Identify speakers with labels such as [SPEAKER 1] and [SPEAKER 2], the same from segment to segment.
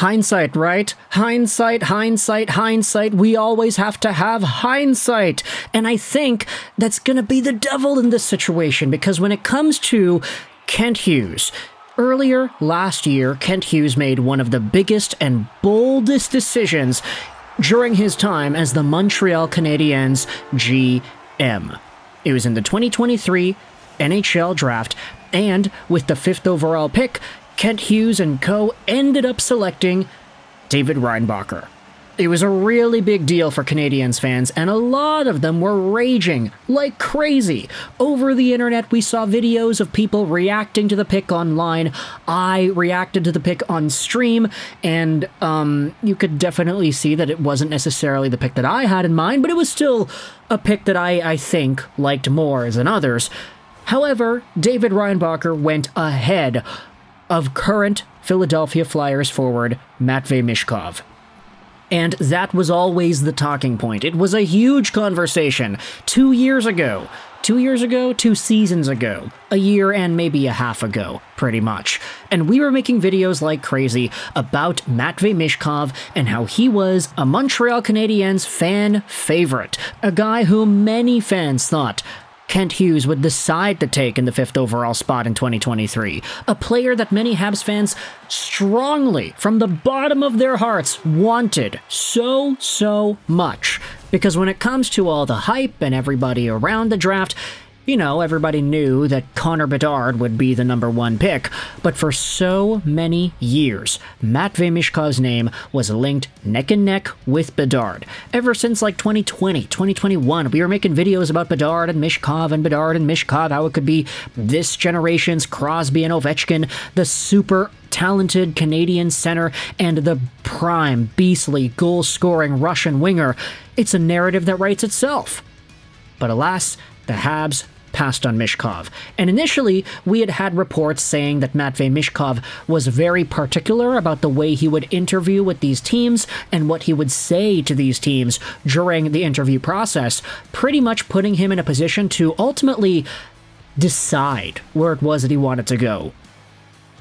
[SPEAKER 1] Hindsight, right? Hindsight. We always have to have hindsight. And I think that's going to be the devil in this situation, because when it comes to Kent Hughes, earlier last year, Kent Hughes made one of the biggest and boldest decisions during his time as the Montreal Canadiens GM. It was in the 2023 NHL Draft, and with the 5th overall pick, Kent Hughes and co. ended up selecting David Reinbacher. It was a really big deal for Canadiens fans, and a lot of them were raging like crazy. Over the internet, we saw videos of people reacting to the pick online. I reacted to the pick on stream, and you could definitely see that it wasn't necessarily the pick that I had in mind, but it was still a pick that I think liked more than others. However, David Reinbacher went ahead of current Philadelphia Flyers forward Matvei Michkov. And that was always the talking point. It was a huge conversation 2 years ago. 2 seasons ago, a year and maybe a half ago, pretty much. And we were making videos like crazy about Matvei Michkov and how he was a Montreal Canadiens fan favorite, a guy whom many fans thought Kent Hughes would decide to take in the 5th overall spot in 2023. A player that many Habs fans strongly, from the bottom of their hearts, wanted so much. Because when it comes to all the hype and everybody around the draft, you know, everybody knew that Connor Bedard would be the number 1 pick, but for so many years, Matvei Michkov's name was linked neck and neck with Bedard. Ever since like 2020, 2021, we were making videos about Bedard and Michkov, how it could be this generation's Crosby and Ovechkin, the super talented Canadian center, and the prime, beastly, goal-scoring Russian winger. It's a narrative that writes itself. But alas, the Habs passed on Michkov. And initially, we had reports saying that Matvei Michkov was very particular about the way he would interview with these teams and what he would say to these teams during the interview process, pretty much putting him in a position to ultimately decide where it was that he wanted to go.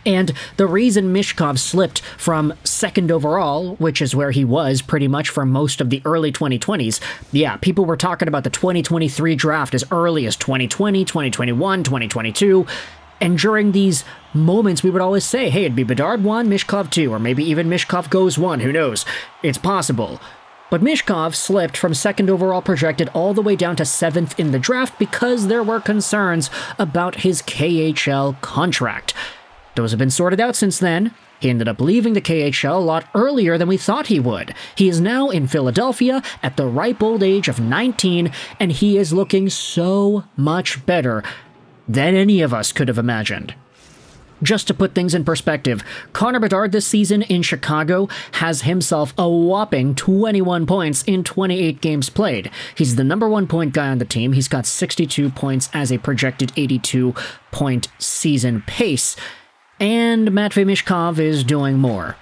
[SPEAKER 1] And the reason Michkov slipped from 2nd overall, which is where he was pretty much for most of the early 2020s, yeah, people were talking about the 2023 draft as early as 2020, 2021, 2022, and during these moments we would always say, hey, it'd be Bedard 1, Michkov 2, or maybe even Michkov goes 1, who knows? It's possible. But Michkov slipped from 2nd overall projected all the way down to 7th in the draft because there were concerns about his KHL contract. Those have been sorted out since then. He ended up leaving the KHL a lot earlier than we thought he would. He is now in Philadelphia at the ripe old age of 19, and he is looking so much better than any of us could have imagined. Just to put things in perspective, Connor Bedard this season in Chicago has himself a whopping 21 points in 28 games played. He's the number 1 point guy on the team. He's got 62 points as a projected 82-point season pace. And Matvei Michkov is doing more.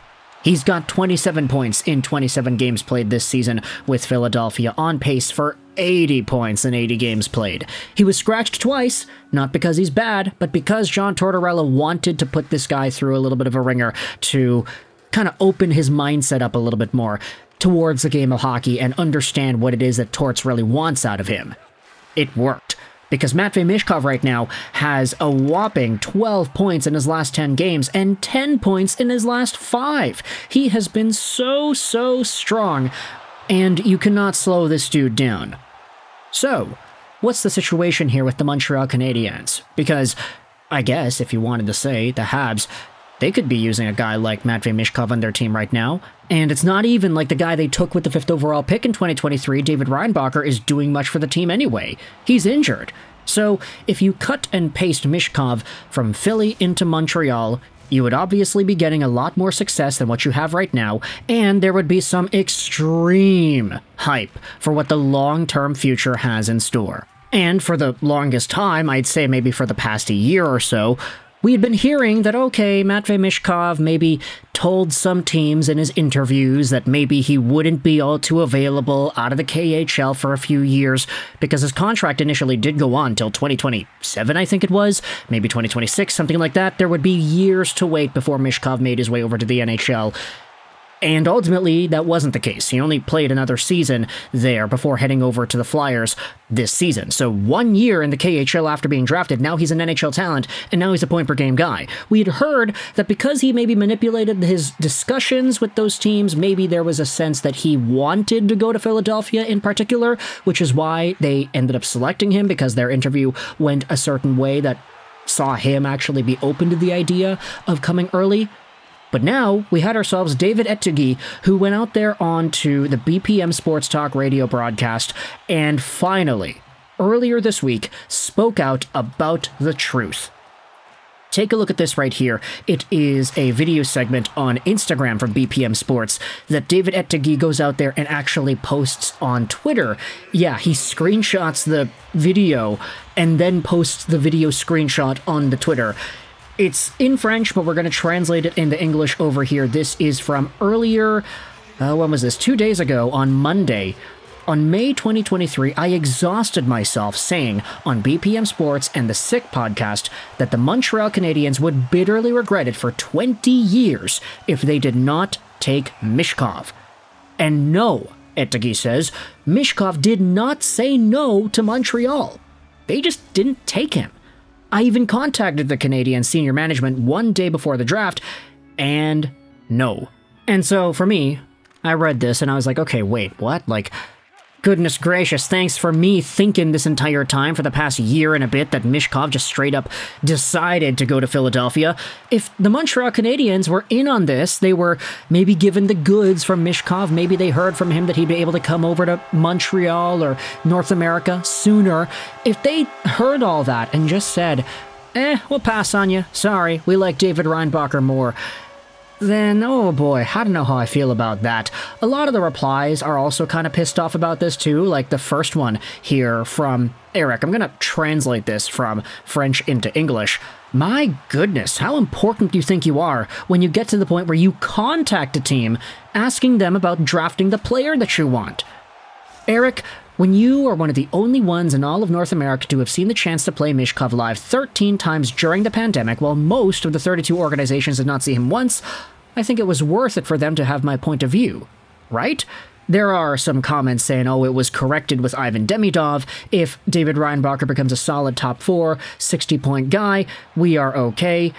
[SPEAKER 1] He's got 27 points in 27 games played this season with Philadelphia, on pace for 80 points in 80 games played. He was scratched twice, not because he's bad, but because John Tortorella wanted to put this guy through a little bit of a ringer to kind of open his mindset up a little bit more towards the game of hockey and understand what it is that Torts really wants out of him. It worked. Because Matvei Michkov right now has a whopping 12 points in his last 10 games and 10 points in his last 5. He has been so strong, and you cannot slow this dude down. So, what's the situation here with the Montreal Canadiens? Because, I guess, if you wanted to say, the Habs, they could be using a guy like Matvei Michkov on their team right now, and it's not even like the guy they took with the 5th overall pick in 2023, David Reinbacher, is doing much for the team anyway. He's injured. So, if you cut and paste Michkov from Philly into Montreal, you would obviously be getting a lot more success than what you have right now, and there would be some extreme hype for what the long-term future has in store. And for the longest time, I'd say maybe for the past year or so, we had been hearing that, okay, Matvei Michkov maybe told some teams in his interviews that maybe he wouldn't be all too available out of the KHL for a few years, because his contract initially did go on till 2027, I think it was, maybe 2026, something like that. There would be years to wait before Michkov made his way over to the NHL. And ultimately, that wasn't the case. He only played another season there before heading over to the Flyers this season. So 1 year in the KHL after being drafted, now he's an NHL talent, and now he's a point-per-game guy. We had heard that because he maybe manipulated his discussions with those teams, maybe there was a sense that he wanted to go to Philadelphia in particular, which is why they ended up selecting him, because their interview went a certain way that saw him actually be open to the idea of coming early. But now, we had ourselves David Ettedgui, who went out there onto the BPM Sports Talk radio broadcast and finally, earlier this week, spoke out about the truth. Take a look at this right here. It is a video segment on Instagram from BPM Sports that David Ettedgui goes out there and actually posts on Twitter. Yeah, he screenshots the video and then posts the video screenshot on the Twitter. It's in French, but we're going to translate it into English over here. This is from earlier, when was this? 2 days ago, on Monday. On May 2023, I exhausted myself saying on BPM Sports and the Sick podcast that the Montreal Canadiens would bitterly regret it for 20 years if they did not take Michkov. And no, Ettedgui says, Michkov did not say no to Montreal. They just didn't take him. I even contacted the Canadiens senior management 1 day before the draft, and no. And so, for me, I read this and I was like, okay, wait, what? Like, goodness gracious, thanks for me thinking this entire time for the past year and a bit that Michkov just straight up decided to go to Philadelphia. If the Montreal Canadiens were in on this, they were maybe given the goods from Michkov, maybe they heard from him that he'd be able to come over to Montreal or North America sooner. If they heard all that and just said, we'll pass on you, sorry, we like David Reinbacher more, then, oh boy, I don't know how I feel about that. A lot of the replies are also kind of pissed off about this too, like the first one here from Eric. I'm going to translate this from French into English. My goodness, how important do you think you are when you get to the point where you contact a team asking them about drafting the player that you want? Eric, when you are one of the only ones in all of North America to have seen the chance to play Michkov live 13 times during the pandemic, while most of the 32 organizations did not see him once, I think it was worth it for them to have my point of view, right? There are some comments saying, oh, it was corrected with Ivan Demidov. If David Reinbacher becomes a solid top 4, 60-point guy, we are okay.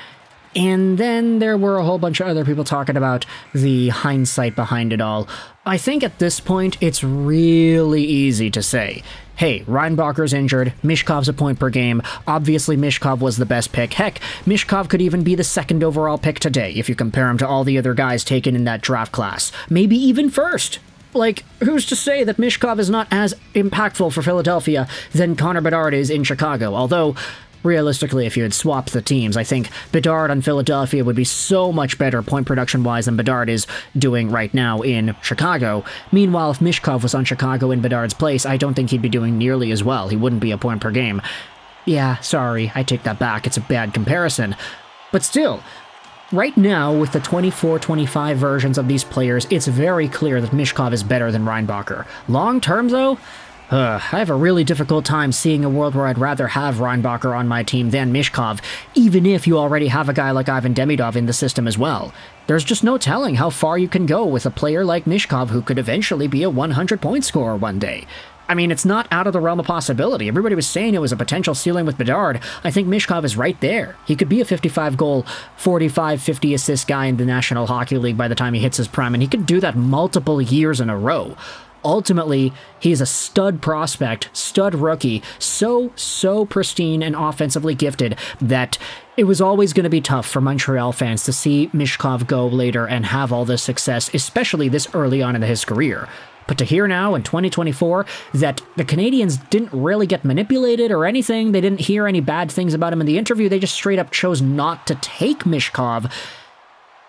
[SPEAKER 1] And then there were a whole bunch of other people talking about the hindsight behind it all. I think at this point, it's really easy to say, hey, Reinbacher's injured, Michkov's a point per game, obviously Michkov was the best pick. Heck, Michkov could even be the second overall pick today if you compare him to all the other guys taken in that draft class. Maybe even first. Like, who's to say that Michkov is not as impactful for Philadelphia than Connor Bedard is in Chicago? Although, realistically, if you had swapped the teams, I think Bedard on Philadelphia would be so much better point production-wise than Bedard is doing right now in Chicago. Meanwhile, if Michkov was on Chicago in Bedard's place, I don't think he'd be doing nearly as well. He wouldn't be a point per game. Yeah, sorry, I take that back. It's a bad comparison. But still, right now, with the 24-25 versions of these players, it's very clear that Michkov is better than Reinbacher. Long-term, though, I have a really difficult time seeing a world where I'd rather have Reinbacher on my team than Michkov, even if you already have a guy like Ivan Demidov in the system as well. There's just no telling how far you can go with a player like Michkov who could eventually be a 100-point scorer one day. I mean, it's not out of the realm of possibility. Everybody was saying it was a potential ceiling with Bedard. I think Michkov is right there. He could be a 55-goal, 45, 50-assist guy in the National Hockey League by the time he hits his prime, and he could do that multiple years in a row. Ultimately, he's a stud prospect, stud rookie, so pristine and offensively gifted that it was always going to be tough for Montreal fans to see Michkov go later and have all this success, especially this early on in his career. But to hear now in 2024 that the Canadiens didn't really get manipulated or anything, they didn't hear any bad things about him in the interview, they just straight up chose not to take Michkov,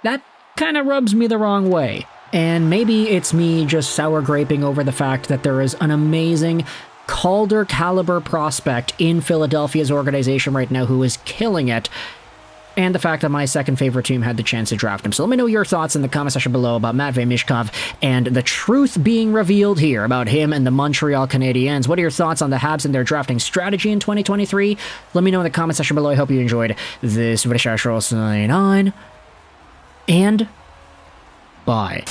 [SPEAKER 1] that kind of rubs me the wrong way. And maybe it's me just sour graping over the fact that there is an amazing Calder caliber prospect in Philadelphia's organization right now who is killing it, and the fact that my second favorite team had the chance to draft him. So let me know your thoughts in the comment section below about Matvei Michkov and the truth being revealed here about him and the Montreal Canadiens. What are your thoughts on the Habs and their drafting strategy in 2023? Let me know in the comment section below. I hope you enjoyed this video. Sign on, and Bye.